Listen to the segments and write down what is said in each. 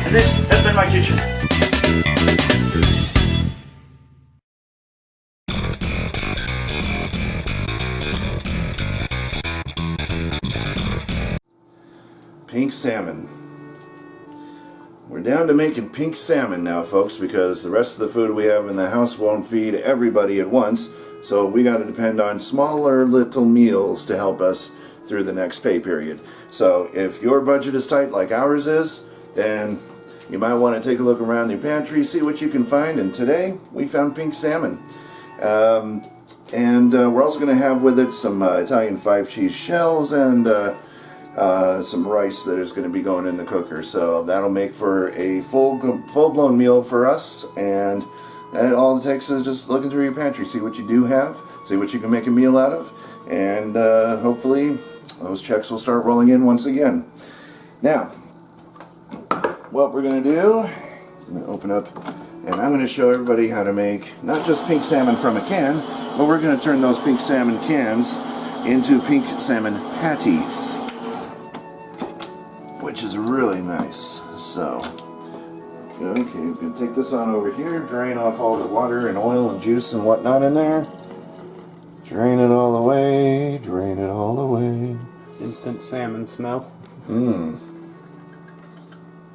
And this has been my kitchen. Pink salmon. We're down to making pink salmon now, folks, because the rest of the food we have in the house won't feed everybody at once. So we got to depend on smaller little meals to help us through the next pay period. So if your budget is tight like ours is, then you might want to take a look around your pantry, see what you can find. And today we found pink salmon. We're also going to have with it some Italian 5-cheese shells and some rice that is going to be going in the cooker. So that'll make for a full-blown meal for us. And all it takes is just looking through your pantry, see what you do have, see what you can make a meal out of, and hopefully those checks will start rolling in once again. Now, what we're going to do is going to open up, and I'm going to show everybody how to make not just pink salmon from a can, but we're going to turn those pink salmon cans into pink salmon patties, which is really nice. So, okay, we're going to take this on over here, drain off all the water and oil and juice and whatnot in there. Drain it all away, drain it all away. Instant salmon smell. Mmm.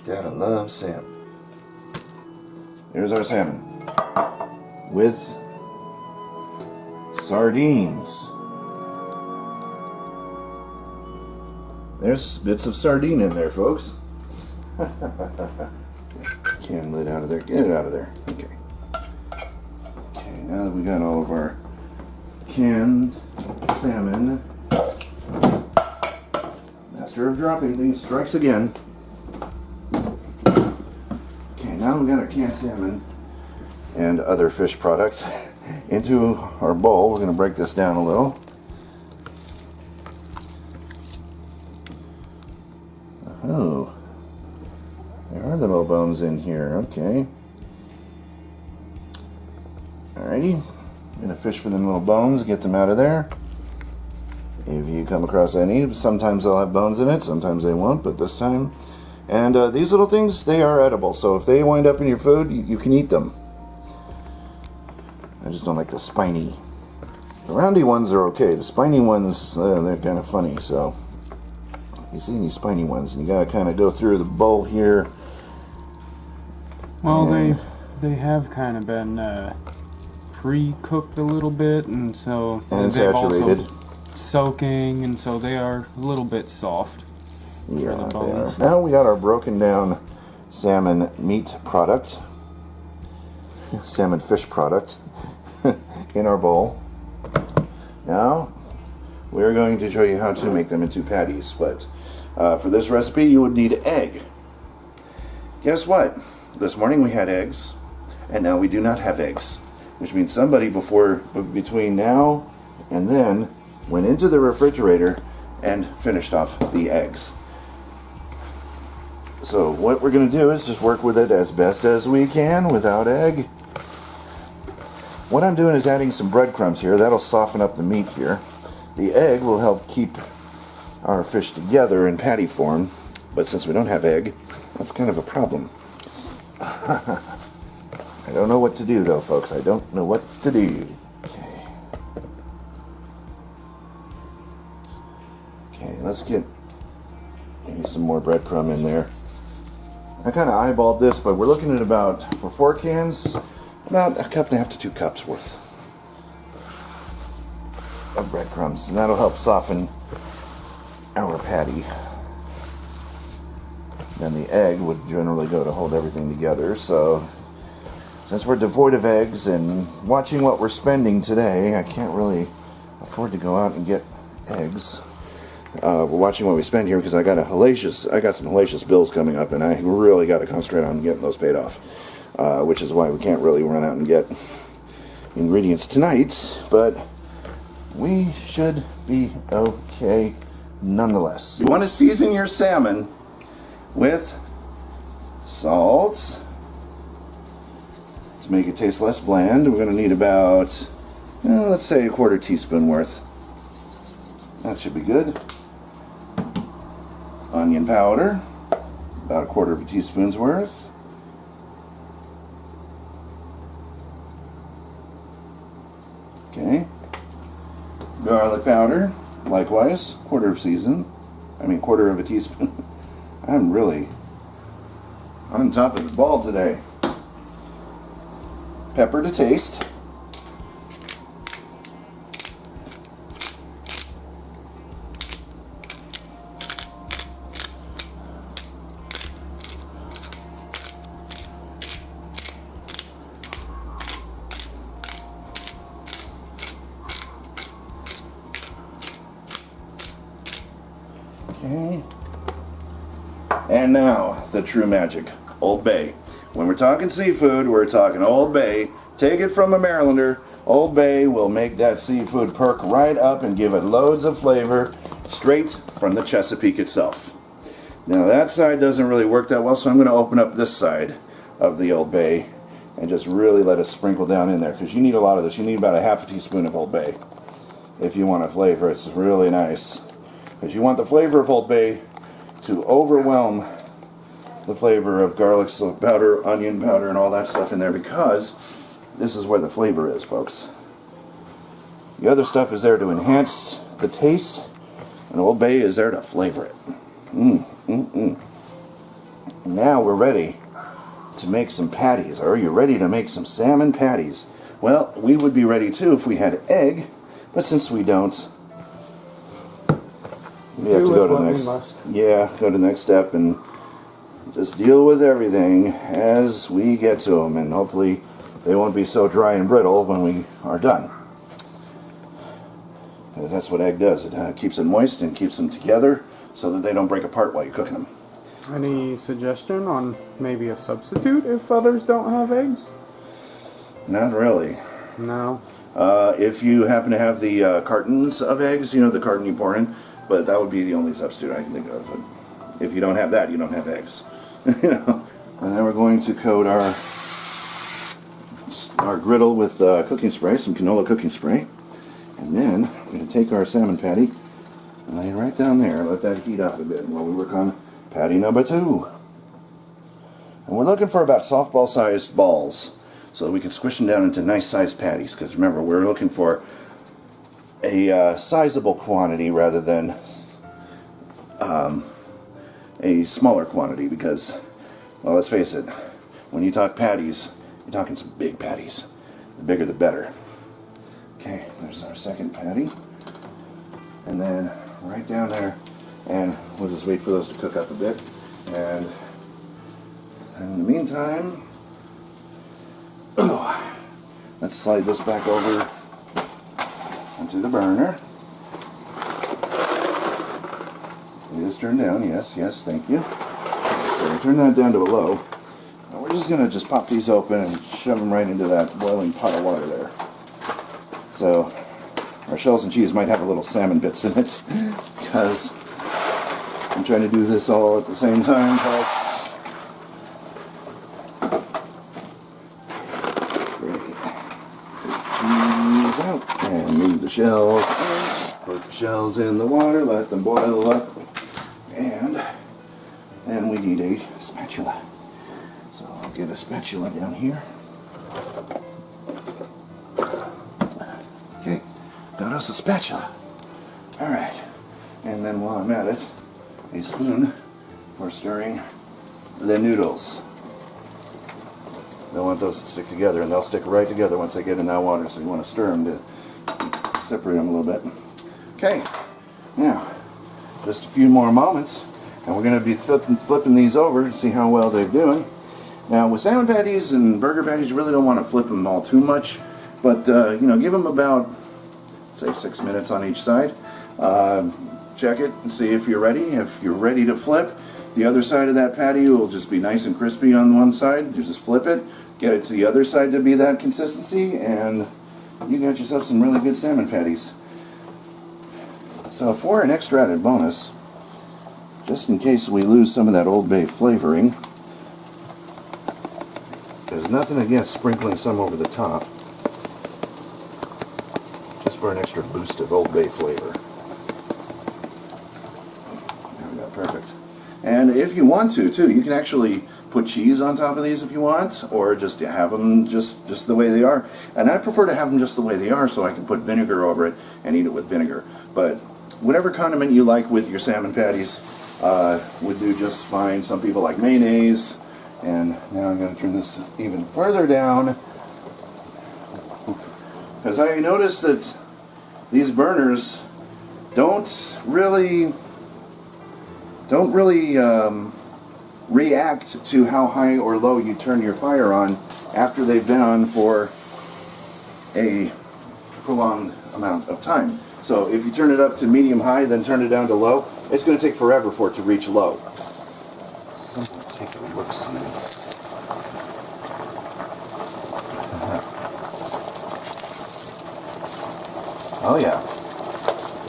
Gotta love salmon. There's our salmon. With sardines. There's bits of sardine in there, folks. Can lid out of there. Get it out of there. Okay. Okay, now that we got all of our canned salmon, master of dropping things strikes again. Okay, now we got our canned salmon and other fish product into our bowl. We're going to break this down a little. Oh, there are little bones in here. Okay. Alrighty. I'm going to fish for them little bones, get them out of there. If you come across any, sometimes they'll have bones in it, sometimes they won't, but this time. And these little things, they are edible, so if they wind up in your food, you can eat them. I just don't like the spiny. The roundy ones are okay. The spiny ones, they're kind of funny, so if you see any spiny ones, and you got to kind of go through the bowl here. Well, they have kind of been pre-cooked a little bit, and so and they've saturated. Also soaking, and so they are a little bit soft. Yeah, they are. Now we got our broken down salmon meat product, salmon fish product, in our bowl. Now we're going to show you how to make them into patties. But for this recipe, you would need egg. Guess what? This morning we had eggs, and now we do not have eggs, which means somebody between now and then went into the refrigerator and finished off the eggs. So what we're going to do is just work with it as best as we can without egg. What I'm doing is adding some breadcrumbs here. That'll soften up the meat here. The egg will help keep our fish together in patty form, but since we don't have egg, that's kind of a problem. I don't know what to do though, folks. I don't know what to do. Okay. Okay, let's get maybe some more breadcrumb in there. I kind of eyeballed this, but we're looking at about, for 4 cans, about 1.5 to 2 cups worth of breadcrumbs, and that'll help soften our patty. Then the egg would generally go to hold everything together, so since we're devoid of eggs and watching what we're spending today, I can't really afford to go out and get eggs. We're watching what we spend here because I got some hellacious bills coming up, and I really got to concentrate on getting those paid off, which is why we can't really run out and get ingredients tonight, but we should be okay nonetheless. You want to season your salmon with salt to make it taste less bland. We're going to need about, let's say, a 1/4 teaspoon worth. That should be good. Onion powder, about 1/4 teaspoon's worth. Okay. Garlic powder, likewise, 1/4 teaspoon. I'm really on top of the ball today. Pepper to taste. Okay. And now, the true magic. Old Bay. When we're talking seafood, we're talking Old Bay. Take it from a Marylander. Old Bay will make that seafood perk right up and give it loads of flavor straight from the Chesapeake itself. Now that side doesn't really work that well, so I'm going to open up this side of the Old Bay and just really let it sprinkle down in there, because you need a lot of this. You need about a 1/2 teaspoon of Old Bay if you want a flavor. It's really nice, because you want the flavor of Old Bay to overwhelm the flavor of garlic powder, onion powder, and all that stuff in there, because this is where the flavor is, folks. The other stuff is there to enhance the taste, and Old Bay is there to flavor it. Now we're ready to make some patties. Are you ready to make some salmon patties? Well, we would be ready too if we had egg, but since we don't, we have to go to the next. Go to the next step and just deal with everything as we get to them, and hopefully they won't be so dry and brittle when we are done. Because that's what egg does. It keeps them moist and keeps them together so that they don't break apart while you're cooking them. Any suggestion on maybe a substitute if others don't have eggs? Not really. No. If you happen to have the cartons of eggs, you know, the carton you pour in, but that would be the only substitute I can think of. If you don't have that, you don't have eggs. You know. And then we're going to coat our griddle with cooking spray, some canola cooking spray. And then we're going to take our salmon patty and lay it right down there. Let that heat up a bit while we work on patty number 2. And we're looking for about softball-sized balls so that we can squish them down into nice-sized patties. Because remember, we're looking for a sizable quantity rather than a smaller quantity. Because, well, let's face it, when you talk patties, you're talking some big patties. The bigger the better. Okay, there's our second patty. And then right down there, and we'll just wait for those to cook up a bit. And in the meantime, let's slide this back over onto the burner. It is turned down, yes, thank you. So turn that down to a low. And we're just going to pop these open and shove them right into that boiling pot of water there. So our shells and cheese might have a little salmon bits in it, because I'm trying to do this all at the same time, folks. Cheese out and move the shells in. Put the shells in the water, let them boil up, and then we need a spatula. So I'll get a spatula down here. Okay, got us a spatula. Alright, and then while I'm at it, a spoon for stirring the noodles. Don't want those to stick together, and they'll stick right together once they get in that water, so you want to stir them to separate them a little bit. Okay, now, just a few more moments, and we're going to be flipping these over to see how well they're doing. Now with salmon patties and burger patties, you really don't want to flip them all too much, but you know, give them about, say, 6 minutes on each side. Check it and see if you're ready. If you're ready to flip, the other side of that patty will just be nice and crispy on one side. You just flip it, get it to the other side to be that consistency, and you got yourself some really good salmon patties. So for an extra added bonus, just in case we lose some of that Old Bay flavoring, there's nothing against sprinkling some over the top, just for an extra boost of Old Bay flavor. There we go, perfect. And if you want to, too, you can actually put cheese on top of these if you want, or just have them just the way they are. And I prefer to have them just the way they are so I can put vinegar over it and eat it with vinegar. But whatever condiment you like with your salmon patties would do just fine. Some people like mayonnaise. And now I'm going to turn this even further down, because I noticed that these burners don't really react to how high or low you turn your fire on after they've been on for a prolonged amount of time. So if you turn it up to medium high, then turn it down to low, it's going to take forever for it to reach low. So take a look see. Oh yeah,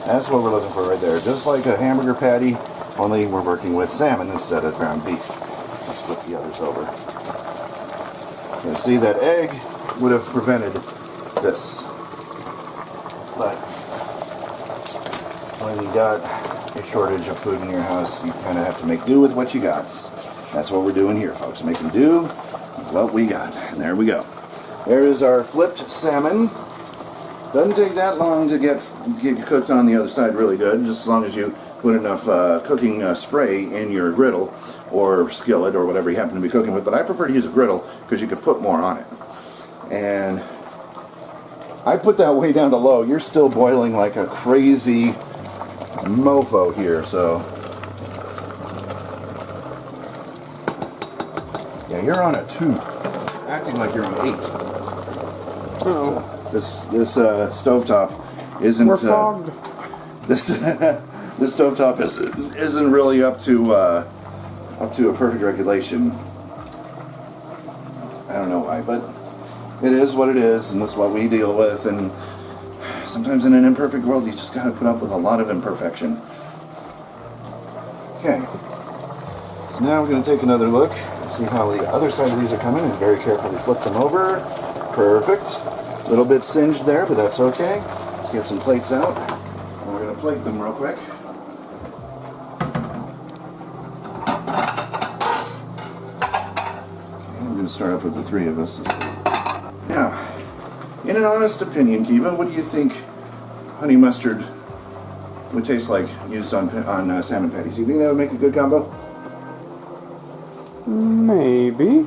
that's what we're looking for right there. Just like a hamburger patty, only we're working with salmon instead of ground beef. Let's flip the others over. You see, that egg would have prevented this. But when you got a shortage of food in your house, you kind of have to make do with what you got. That's what we're doing here, folks. Making do with what we got. And there we go. There is our flipped salmon. Doesn't take that long to get cooked on the other side really good, just as long as you put enough cooking spray in your griddle or skillet or whatever you happen to be cooking with. But I prefer to use a griddle because you can put more on it. And I put that way down to low. You're still boiling like a crazy mofo here, so yeah, you're on a 2, acting like you're on 8. Oh. So this stovetop isn't We're fogged. this stovetop isn't really up to a perfect regulation. I don't know why, but it is what it is, and that's what we deal with. And sometimes in an imperfect world, you just got to put up with a lot of imperfection. Okay, so now we're going to take another look and see how the other side of these are coming, and very carefully flip them over. Perfect. A little bit singed there, but that's okay. Let's get some plates out, and we're going to plate them real quick. Okay, I'm going to start off with the 3 of us. Now, in an honest opinion, Kiva, what do you think honey mustard would taste like used on salmon patties? Do you think that would make a good combo? Maybe.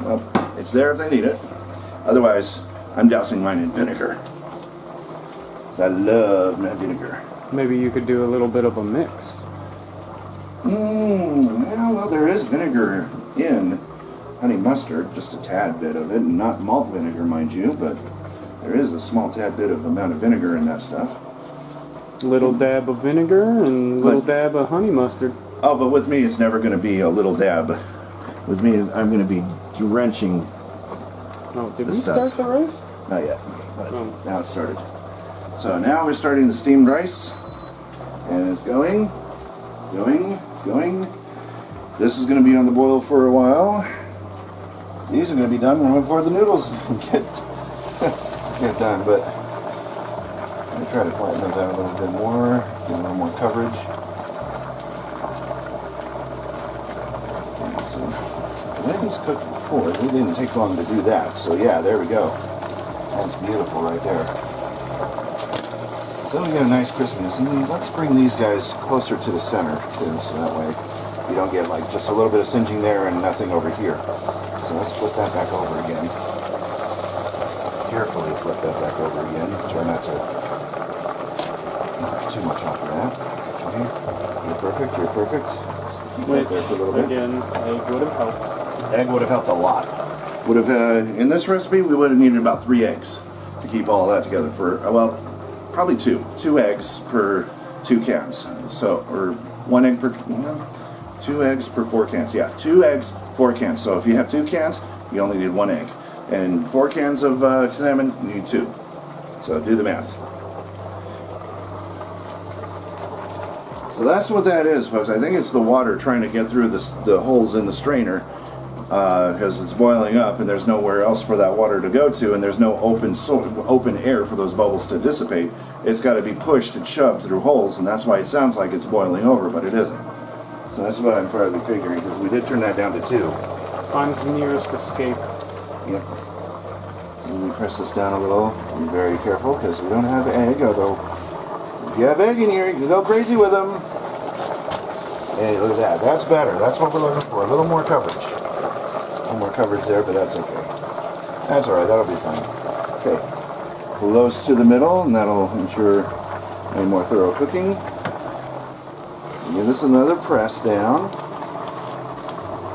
Well, it's there if they need it. Otherwise, I'm dousing mine in vinegar. 'Cause I love my vinegar. Maybe you could do a little bit of a mix. Well, there is vinegar in honey mustard, just a tad bit of it, and not malt vinegar, mind you, but there is a small tad bit of amount of vinegar in that stuff. Little dab of vinegar and little dab of honey mustard. Oh, but with me, it's never going to be a little dab. With me, I'm going to be drenching. Oh, did the we stuff. start the rice? Not yet, but Oh. now it started. So now we're starting the steamed rice, and it's going, it's going, it's going. This is going to be on the boil for a while. These are going to be done before the noodles get done, but I'm going to try to flatten those out a little bit more, get a little more coverage. Okay, so the way these cooked before, they didn't take long to do that, so yeah, there we go. That's beautiful right there. So we get a nice crispiness, and let's bring these guys closer to the center too, so that way you don't get like just a little bit of singeing there and nothing over here. So let's flip that back over again. Carefully flip that back over again. Try not to knock too much off of that. Okay, you're perfect. picture perfect. Keep Which, it there for a little bit. again, egg would have helped. Egg would have helped a lot. Would have in this recipe we would have needed about 3 eggs to keep all that together for well, probably 2 eggs per 2 cans. So or 1 egg per 2 eggs per 4 cans. Yeah, 2 eggs, 4 cans. So if you have 2 cans, you only need 1 egg, and 4 cans of salmon, you need 2. So do the math. So that's what that is, folks. I think it's the water trying to get through the holes in the strainer. Because it's boiling up and there's nowhere else for that water to go to, and there's no open air for those bubbles to dissipate. It's got to be pushed and shoved through holes, and that's why it sounds like it's boiling over, but it isn't. So that's what I'm probably figuring, because we did turn that down to 2. Finds the nearest escape. Yep. And we press this down a little. Be very careful, because we don't have egg, although if you have egg in here, you can go crazy with them. Hey, look at that. That's better. That's what we're looking for. A little more coverage. More coverage there, but that's okay. That's alright, that'll be fine. Okay, close to the middle, and that'll ensure a more thorough cooking. Give this another press down.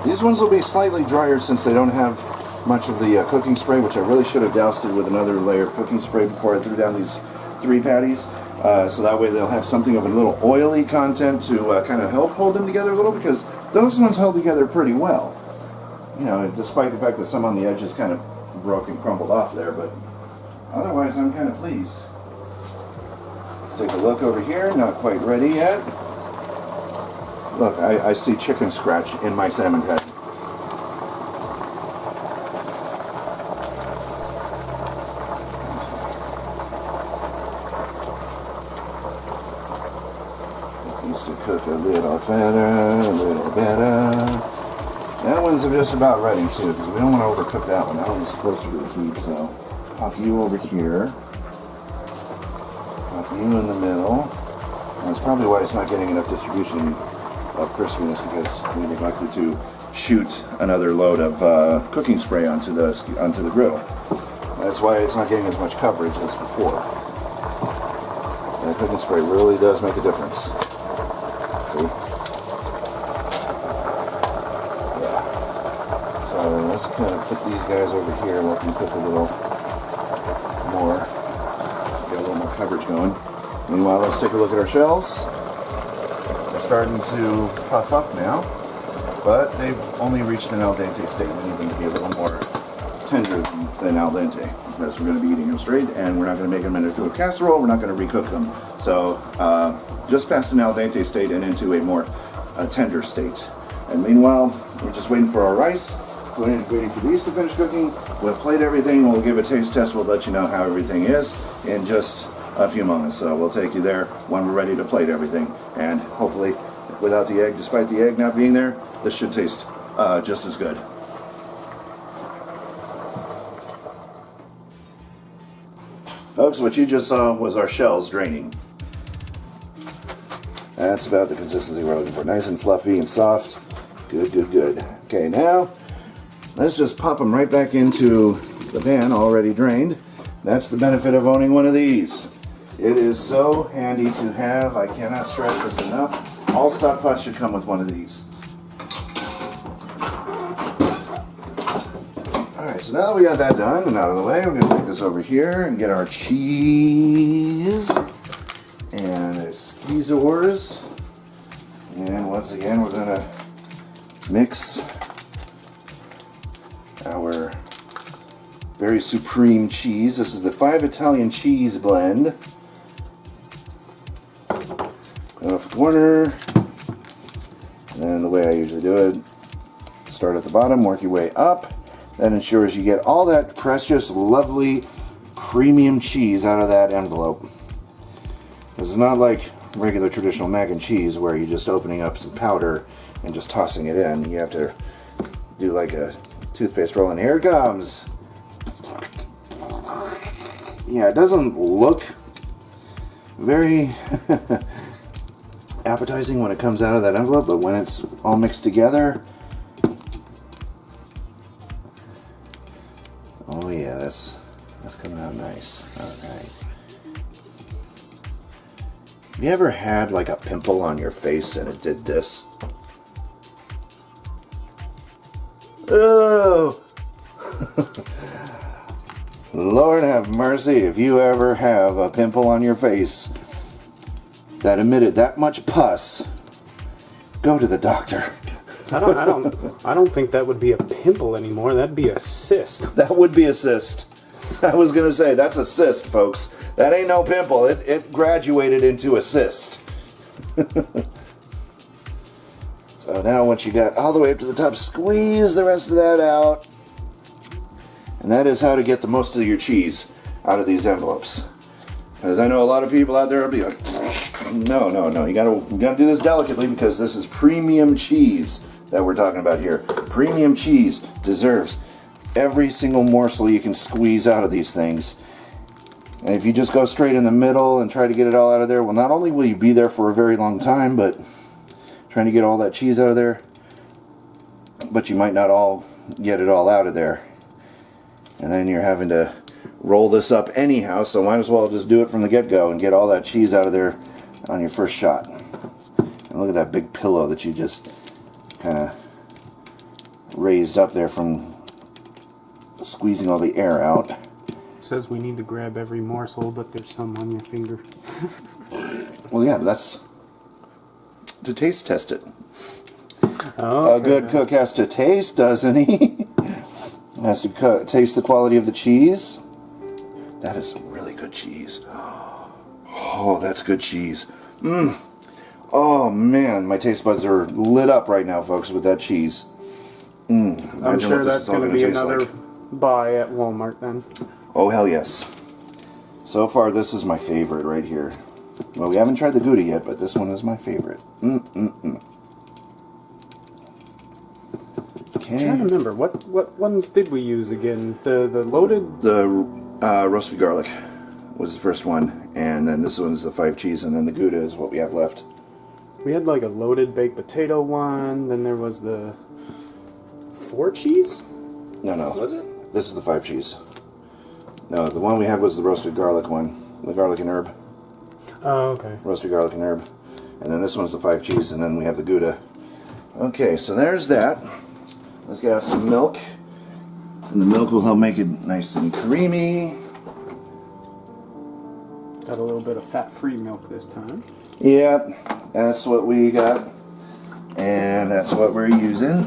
These ones will be slightly drier since they don't have much of the cooking spray, which I really should have doused it with another layer of cooking spray before I threw down these 3 patties. So that way they'll have something of a little oily content to kind of help hold them together a little, because those ones held together pretty well. You know, despite the fact that some on the edges kind of broke and crumbled off there, but otherwise I'm kind of pleased. Let's take a look over here. Not quite ready yet. Look, I see chicken scratch in my salmon patty. Get these to cook a little better, a little better. That one's just about ready too, because we don't want to overcook that one. That one's closer to the heat, so pop you over here. Pop you in the middle. That's probably why it's not getting enough distribution of crispiness, because we neglected to shoot another load of cooking spray onto the grill. That's why it's not getting as much coverage as before. And cooking spray really does make a difference. See? Let's kind of put these guys over here and let them cook a little more. Get a little more coverage going. Meanwhile, let's take a look at our shells. They're starting to puff up now, but they've only reached an al dente state. We need them to be a little more tender than al dente, because we're going to be eating them straight, and we're not going to make them into a casserole. We're not going to recook them. So just past an al dente state and into a more tender state. And meanwhile, we're just waiting for our rice. Waiting for these to finish cooking. We'll plate everything. We'll give a taste test. We'll let you know how everything is in just a few moments. So we'll take you there when we're ready to plate everything. And hopefully, without the egg, despite the egg not being there, this should taste just as good. Folks, what you just saw was our shells draining. That's about the consistency we're looking for. Nice and fluffy and soft. Good, good, good. Okay, now let's just pop them right back into the pan, already drained. That's the benefit of owning one of these. It is so handy to have. I cannot stress this enough. All stock pots should come with one of these. Alright, so now that we got that done and out of the way, we're going to take this over here and get our cheese and our skeezers. And once again, we're going to mix our very supreme cheese. This is the 5 Italian cheese blend. Off the corner. And then the way I usually do it, start at the bottom, work your way up. That ensures you get all that precious, lovely, premium cheese out of that envelope. This is not like regular traditional mac and cheese where you're just opening up some powder and just tossing it in. You have to do like a toothpaste roll, and here it comes. Yeah, it doesn't look very appetizing when it comes out of that envelope, but when it's all mixed together, oh yeah, that's coming out nice. Alright. Have you ever had like a pimple on your face and it did this? Oh! Lord have mercy if you ever have a pimple on your face that emitted that much pus. Go to the doctor. I don't think that would be a pimple anymore. That'd be a cyst. That would be a cyst. I was gonna say that's a cyst, folks. That ain't no pimple. It graduated into a cyst. So now once you got all the way up to the top, squeeze the rest of that out. And that is how to get the most of your cheese out of these envelopes. Because I know a lot of people out there will be like, no. You gotta do this delicately because this is premium cheese that we're talking about here. Premium cheese deserves every single morsel you can squeeze out of these things. And if you just go straight in the middle and try to get it all out of there, well, not only will you be there for a very long time, but trying to get all that cheese out of there, but you might not all get it all out of there. And then you're having to roll this up anyhow, so might as well just do it from the get-go and get all that cheese out of there on your first shot. And look at that big pillow that you just kind of raised up there from squeezing all the air out. It says we need to grab every morsel, but there's some on your finger. Well, yeah, but that's to taste test it. Oh, A good cook has to taste, doesn't he? Has to taste the quality of the cheese. That is some really good cheese. Oh, that's good cheese. Oh man, my taste buds are lit up right now, folks, with that cheese. I'm sure that's going to be another buy at Walmart then. Oh, hell yes. So far, this is my favorite right here. Well, we haven't tried the Gouda yet, but this one is my favorite. Okay. I'm trying to remember, what ones did we use again? The loaded? The roasted garlic was the first one, and then this one's the 5 cheese, and then the Gouda is what we have left. We had like a loaded baked potato one, then there was the 4 cheese? No. Was it? This is the 5 cheese. No, the one we had was the roasted garlic one. The garlic and herb. Oh, okay. Roasted garlic and herb. And then this one's the 5 cheese, and then we have the Gouda. Okay, so there's that. Let's get out some milk. And the milk will help make it nice and creamy. Got a little bit of fat-free milk this time. Yep, that's what we got. And that's what we're using.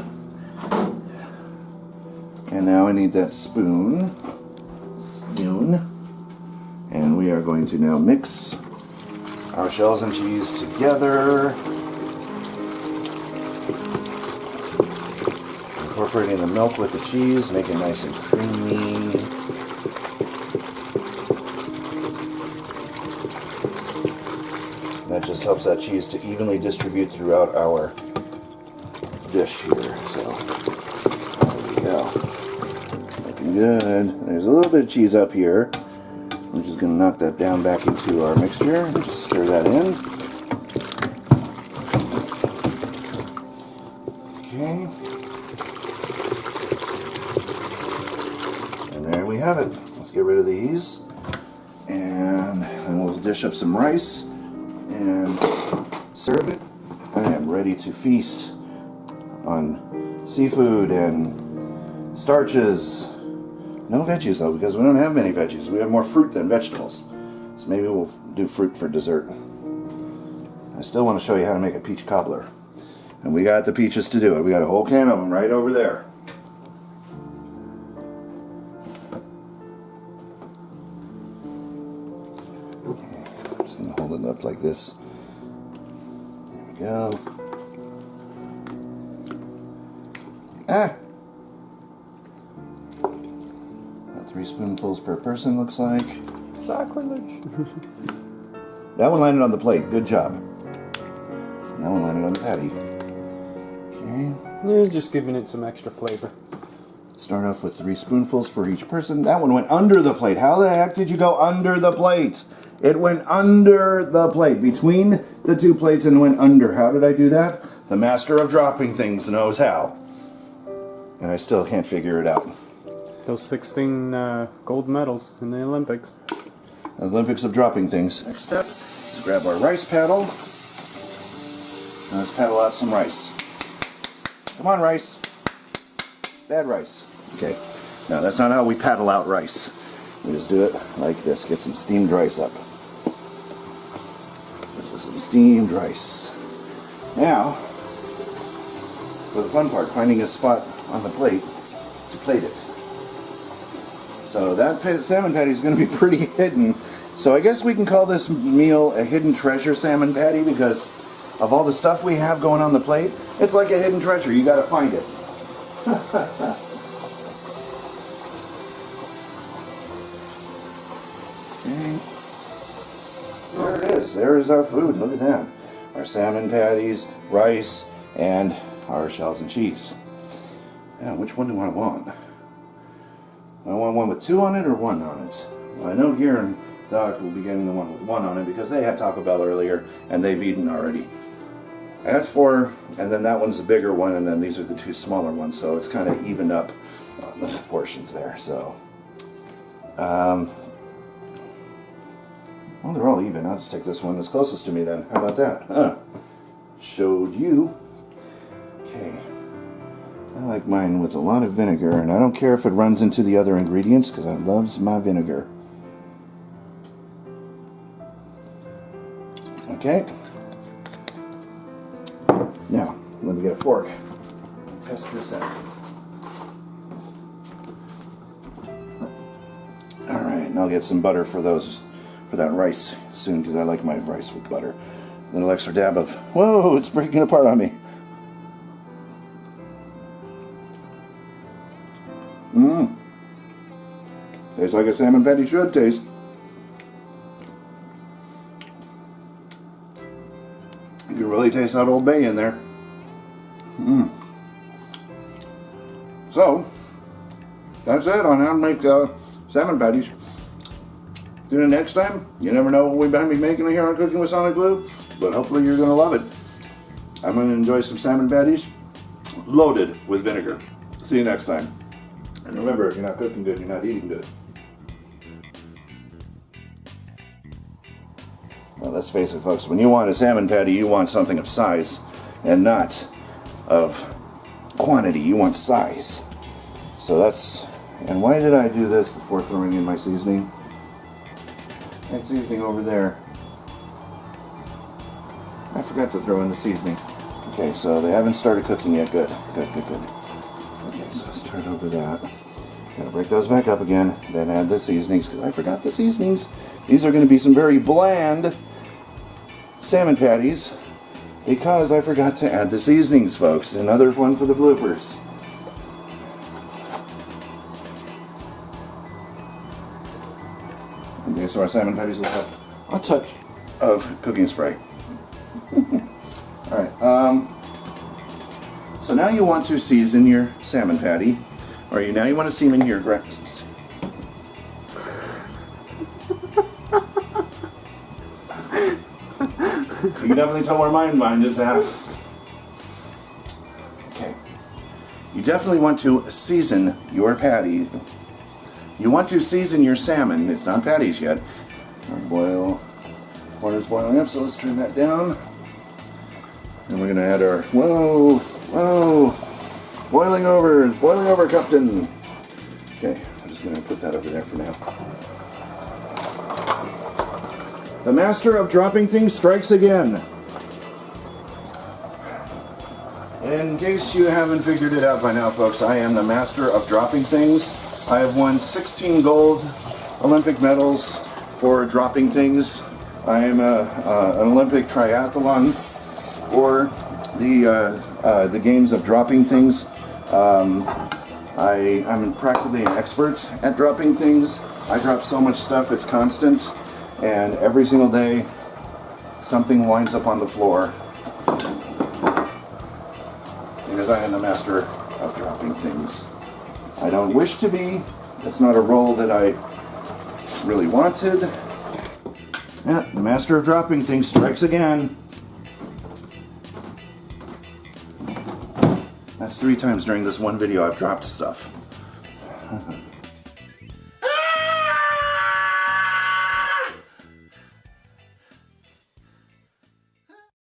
And now I need that spoon. And we are going to now mix our shells and cheese together. Incorporating the milk with the cheese, make it nice and creamy. That just helps that cheese to evenly distribute throughout our dish here. So, there we go. Looking good. There's a little bit of cheese up here. I'm just going to knock that down back into our mixture and just stir that in. Okay. And there we have it. Let's get rid of these. And then we'll dish up some rice and serve it. I am ready to feast on seafood and starches. No veggies though, because we don't have many veggies. We have more fruit than vegetables. So maybe we'll do fruit for dessert. I still want to show you how to make a peach cobbler. And we got the peaches to do it. We got a whole can of them right over there. Okay, I'm just going to hold it up like this. There we go. Ah! 3 spoonfuls per person, looks like. Sacrilege. That one landed on the plate. Good job. And that one landed on the patty. Okay. Yeah, just giving it some extra flavor. Start off with 3 spoonfuls for each person. That one went under the plate. How the heck did you go under the plate? It went under the plate. Between the 2 plates and went under. How did I do that? The master of dropping things knows how. And I still can't figure it out. Those 16 gold medals in the Olympics. Olympics of dropping things. Next step is grab our rice paddle. And let's paddle out some rice. Come on, rice. Bad rice. Okay. Now, that's not how we paddle out rice. We just do it like this. Get some steamed rice up. This is some steamed rice. Now, for the fun part, finding a spot on the plate to plate it. So that salmon patty is going to be pretty hidden. So I guess we can call this meal a hidden treasure salmon patty because of all the stuff we have going on the plate. It's like a hidden treasure. You got to find it. Okay. There it is. There is our food. Look at that. Our salmon patties, rice, and our shells and cheese. Now, which one do I want? I want one with 2 on it or 1 on it. Well, I know Gear and Doc will be getting the one with 1 on it because they had Taco Bell earlier and they've eaten already. That's 4, and then that one's the bigger one, and then these are the 2 smaller ones, so it's kind of evened up on the portions there. So, well, they're all even. I'll just take this one that's closest to me then. How about that? Showed you. Okay. I like mine with a lot of vinegar, and I don't care if it runs into the other ingredients because I loves my vinegar. Okay. Now, let me get a fork. Test this out. Alright, and I'll get some butter for that rice soon because I like my rice with butter. A little extra dab of, whoa, it's breaking apart on me. Tastes like a salmon patty should taste. You can really taste that Old Bay in there. So, that's it on how to make salmon patties. Tune in next time. You never know what we might be making here on Cooking with SonicBlu, but hopefully you're going to love it. I'm going to enjoy some salmon patties loaded with vinegar. See you next time. And remember, if you're not cooking good, you're not eating good. Well, let's face it, folks, when you want a salmon patty, you want something of size and not of quantity. You want size. So that's... And why did I do this before throwing in my seasoning? That seasoning over there. I forgot to throw in the seasoning. Okay, so they haven't started cooking yet. Good. Okay, so start over that. Gotta break those back up again. Then add the seasonings, because I forgot the seasonings. These are going to be some very bland salmon patties, because I forgot to add the seasonings, folks. Another one for the bloopers. Okay, so our salmon patties will have a touch of cooking spray. Alright, so now you want to season your salmon patty, or now you want to season your grass. You can definitely tell where mine is at. Okay. You definitely want to season your patty. You want to season your salmon. It's not patties yet. Water's boiling up, so let's turn that down. And we're going to add our... Whoa! Boiling over! It's boiling over, Captain! Okay, I'm just going to put that over there for now. The master of dropping things strikes again. In case you haven't figured it out by now, folks, I am the master of dropping things. I have won 16 gold Olympic medals for dropping things. I am an Olympic triathlon for the games of dropping things. I'm practically an expert at dropping things. I drop so much stuff, it's constant. And every single day, something winds up on the floor. Because I am the master of dropping things. I don't wish to be. That's not a role that I really wanted. Yeah, the master of dropping things strikes again. That's 3 times during this one video I've dropped stuff.